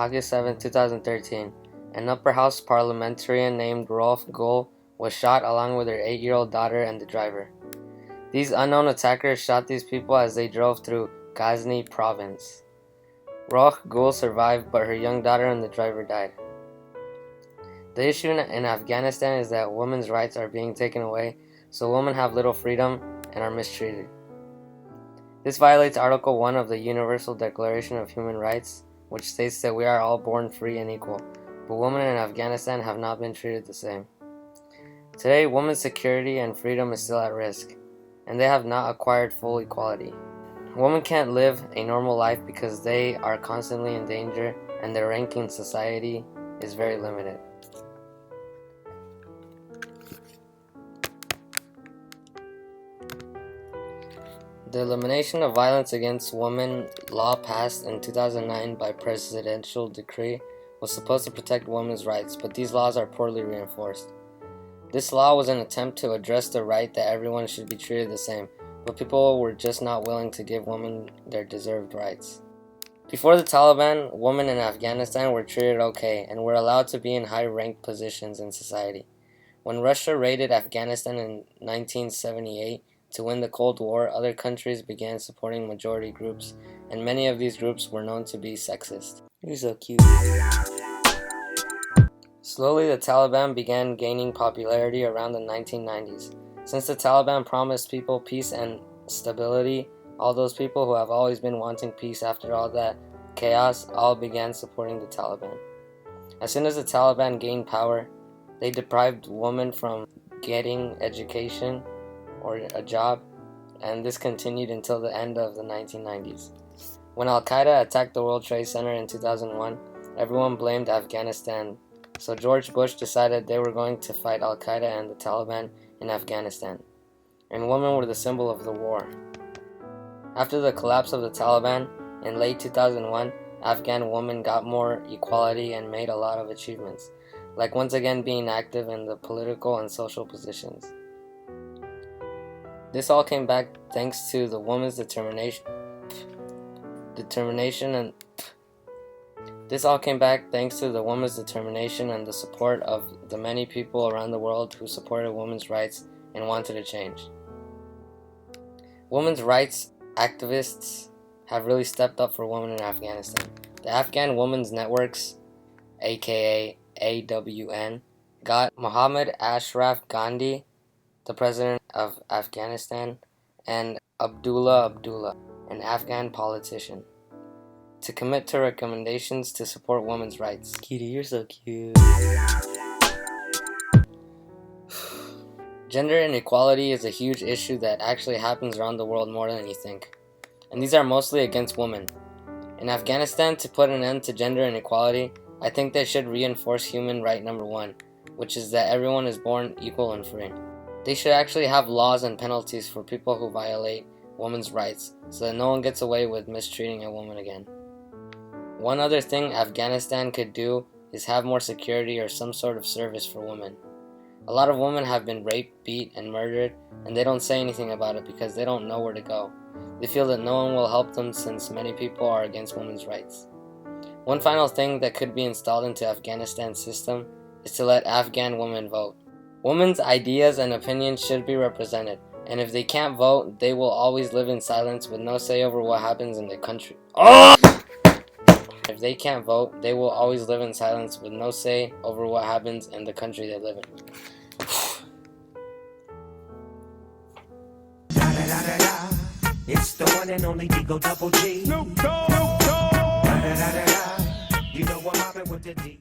August 7, 2013, an upper house parliamentarian named Rolf Gull was shot along with her 8-year-old daughter and the driver. These unknown attackers shot these people as they drove through Ghazni province. Rolf Gull survived, but her young daughter and the driver died. The issue in Afghanistan is that women's rights are being taken away, so women have little freedom and are mistreated. This violates Article 1 of the Universal Declaration of Human Rights, which states that we are all born free and equal, but women in Afghanistan have not been treated the same. Today, women's security and freedom is still at risk, and they have not acquired full equality. Women can't live a normal life because they are constantly in danger and their rank in society is very limited. The Elimination of Violence Against Women law passed in 2009 by presidential decree was supposed to protect women's rights, but these laws are poorly reinforced. This law was an attempt to address the right that everyone should be treated the same, but people were just not willing to give women their deserved rights. Before the Taliban, women in Afghanistan were treated okay and were allowed to be in high-ranked positions in society. When Russia raided Afghanistan in 1978, to win the Cold War, other countries began supporting majority groups, and many of these groups were known to be sexist. You're so cute. Slowly, the Taliban began gaining popularity around the 1990s. Since the Taliban promised people peace and stability, all those people who have always been wanting peace after all that chaos all began supporting the Taliban. As soon as the Taliban gained power, they deprived women from getting education or a job, and this continued until the end of the 1990s. When Al-Qaeda attacked the World Trade Center in 2001, everyone blamed Afghanistan, so George Bush decided they were going to fight Al-Qaeda and the Taliban in Afghanistan, and women were the symbol of the war. After the collapse of the Taliban in late 2001, Afghan women got more equality and made a lot of achievements, like once again being active in the political and social positions. This all came back thanks to the women's determination and the support of the many people around the world who supported women's rights and wanted a change. Women's rights activists have really stepped up for women in Afghanistan. The Afghan Women's Networks, aka AWN, got Muhammad Ashraf Gandhi, the president of Afghanistan, and Abdullah, an Afghan politician, to commit to recommendations to support women's rights. Kitty, you're so cute. Gender inequality is a huge issue that actually happens around the world more than you think, and these are mostly against women. In Afghanistan, to put an end to gender inequality, I think they should reinforce human right number 1, which is that everyone is born equal and free. They should actually have laws and penalties for people who violate women's rights so that no one gets away with mistreating a woman again. One other thing Afghanistan could do is have more security or some sort of service for women. A lot of women have been raped, beat, and murdered, and they don't say anything about it because they don't know where to go. They feel that no one will help them since many people are against women's rights. One final thing that could be installed into Afghanistan's system is to let Afghan women vote. Women's ideas and opinions should be represented, and if they can't vote, they will always live in silence with no say over what happens in the country. If they can't vote, they will always live in silence with no say over what happens in the country they live in. It's the one and only Digo Double G. Snoop Dogg. You know I'm mobbing with the D.